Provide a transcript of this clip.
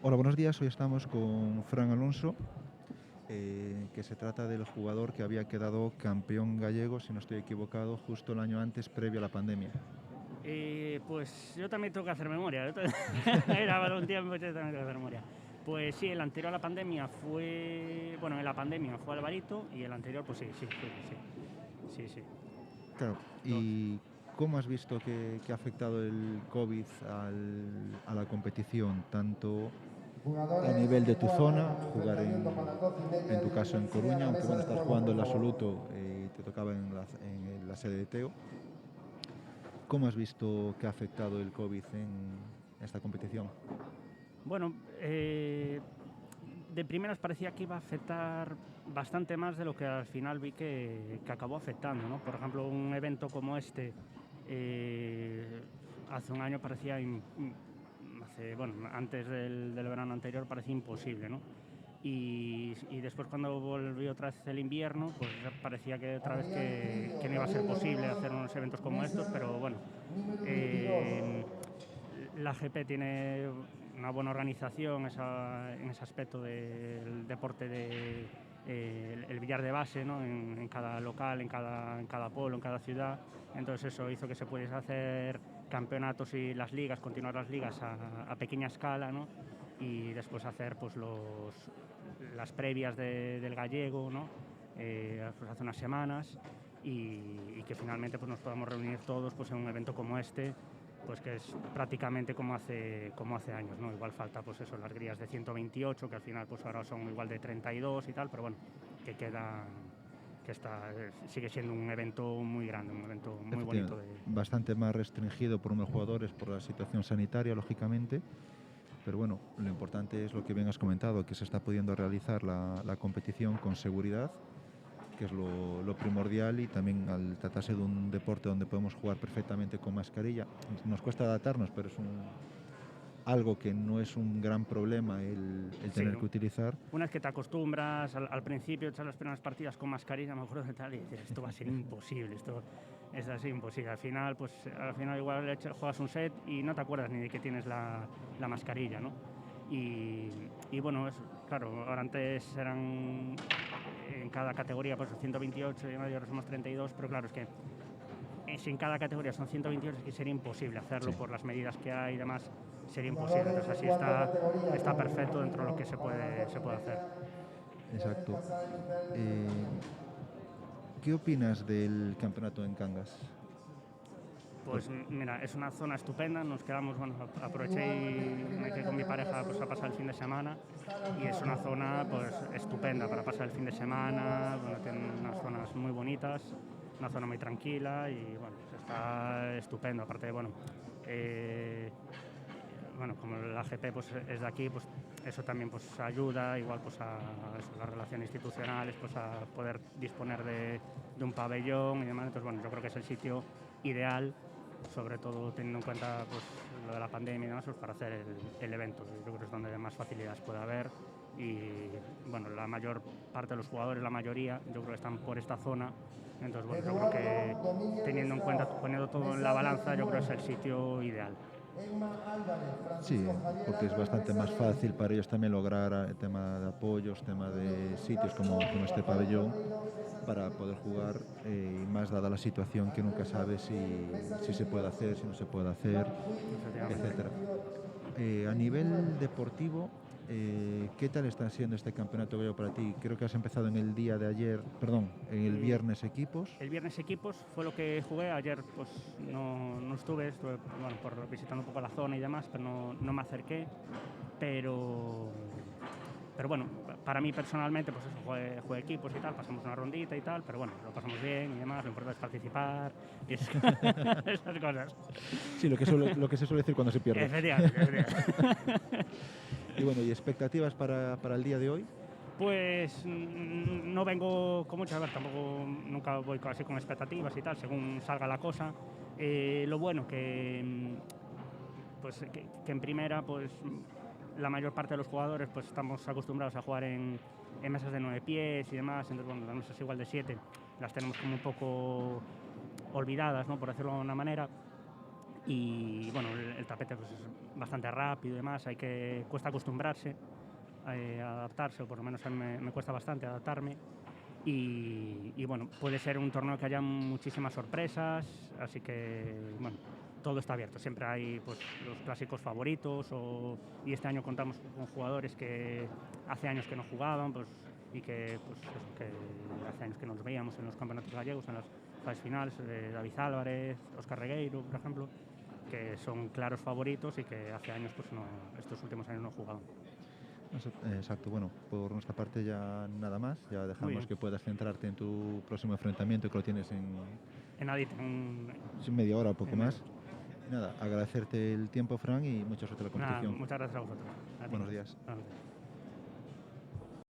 Hola, buenos días. Hoy estamos con Fran Alonso, que se trata del jugador que había quedado campeón gallego, si no estoy equivocado, justo el año antes, previo a la pandemia. Pues yo también tengo que hacer memoria. Era un tiempo, yo también tengo que hacer memoria. Pues sí, el anterior a la pandemia fue. Bueno, en la pandemia fue Alvarito y el anterior, pues sí, sí. Sí. Claro, Dos. ¿y cómo has visto que ha afectado el COVID a la competición? Tanto a nivel de tu zona, jugar en tu caso en Coruña, aunque bueno, estás jugando el absoluto y te tocaba en la sede de Teo. ¿Cómo has visto que ha afectado el COVID en esta competición? Bueno, de primeras parecía que iba a afectar bastante más de lo que al final vi que acabó afectando, ¿no? Por ejemplo, un evento como este, hace un año parecía, antes del verano anterior parecía imposible, ¿no? Y después cuando volvió otra vez el invierno, pues parecía que otra vez que no iba a ser posible hacer unos eventos como estos, pero bueno, la GP tiene una buena organización en ese aspecto del deporte el billar de base, ¿no? En cada local, en cada pueblo, en cada ciudad. Entonces eso hizo que se pudiese hacer campeonatos y las ligas, continuar las ligas a pequeña escala, ¿no? Y después hacer pues las previas del gallego, ¿no? Pues hace unas semanas y que finalmente pues nos podamos reunir todos pues en un evento como este, pues que es prácticamente como hace años, ¿no? Igual falta pues eso, las grillas de 128, que al final pues ahora son igual de 32 y tal, pero bueno, que queda, sigue siendo un evento muy grande, un evento muy bonito Efectivamente, de. bastante más restringido por unos jugadores por la situación sanitaria, lógicamente, pero bueno, lo importante es lo que bien has comentado, que se está pudiendo realizar la competición con seguridad, que es lo primordial, y también al tratarse de un deporte donde podemos jugar perfectamente con mascarilla, nos cuesta adaptarnos, pero es algo que no es un gran problema el Sí, tener que utilizar. una vez que te acostumbras al principio, echar las primeras partidas con mascarilla, a lo mejor tal, y dices, esto va a ser imposible, esto es así imposible. Al final igual juegas un set y no te acuerdas ni de que tienes la mascarilla, ¿no? Y bueno, claro, ahora antes eran en cada categoría pues 128 y ahora somos 32, pero claro, es que si en cada categoría son 128 es que sería imposible hacerlo Sí, por las medidas que hay y demás, sería imposible. Entonces así está perfecto dentro de lo que se puede hacer. exacto. Eh, ¿Qué opinas del campeonato en Cangas? Por- Pues mira, es una zona estupenda, nos quedamos, bueno, aproveché y me quedé con mi pareja pues a pasar el fin de semana y es una zona pues estupenda para pasar el fin de semana, bueno, tiene unas zonas muy bonitas, una zona muy tranquila y bueno, pues está estupendo, aparte bueno, eh, bueno, como la AGP pues es de aquí, pues eso también pues ayuda igual pues a eso, las relaciones institucionales, pues a poder disponer de un pabellón y demás. Entonces bueno, yo creo que es el sitio ideal, sobre todo teniendo en cuenta pues lo de la pandemia y demás, pues, para hacer el evento. Yo creo que es donde más facilidades puede haber y bueno, la mayor parte de los jugadores, la mayoría, yo creo que están por esta zona. Entonces bueno, yo creo que teniendo en cuenta, poniendo todo en la balanza, yo creo que es el sitio ideal. Sí, porque es bastante más fácil para ellos también lograr el tema de apoyos, tema de sitios como este pabellón para poder jugar, y más dada la situación que nunca sabes si se puede hacer, si no se puede hacer, Efectivamente. etcétera. A nivel deportivo, ¿qué tal está siendo este campeonato gallego para ti? Creo que has empezado en el día de ayer, perdón, en el Eh, viernes equipos. el viernes equipos fue lo que jugué. Ayer pues no estuve bueno, por visitando un poco la zona y demás, pero no me acerqué. Pero, pero bueno, para mí personalmente, pues eso, jugué equipos y tal, pasamos una rondita y tal, pero bueno, lo pasamos bien y demás, lo importante es participar y esas cosas. Sí, lo que se suele decir cuando se pierde. Efectivamente. Y bueno, ¿y expectativas para el día de hoy? Pues no vengo con mucho, a ver, tampoco nunca voy así con expectativas y tal, según salga la cosa. Lo bueno pues que en primera pues la mayor parte de los jugadores pues estamos acostumbrados a jugar en mesas de 9 pies y demás, entonces bueno, las mesas igual de 7 las tenemos como un poco olvidadas, ¿no? Por decirlo de alguna manera. y bueno, el tapete pues, es bastante rápido y demás, cuesta acostumbrarse a adaptarse, o por lo menos a mí me cuesta bastante adaptarme. Y bueno, puede ser un torneo que haya muchísimas sorpresas, así que bueno, todo está abierto. Siempre hay pues, los clásicos favoritos y este año contamos con jugadores que hace años que no jugaban pues, y que, pues, eso, que hace años que nos veíamos en los campeonatos gallegos, en las fases finales, David Álvarez, Óscar Regueiro, por ejemplo, que son claros favoritos y que hace años, pues, estos últimos años no jugaban. Exacto, bueno, por nuestra parte ya nada más, ya dejamos que puedas centrarte en tu próximo enfrentamiento, que lo tienes en Adit, en media hora o poco más. Nada, agradecerte el tiempo, Fran, y mucha suerte en la competición. Muchas gracias a vosotros. Buenos días.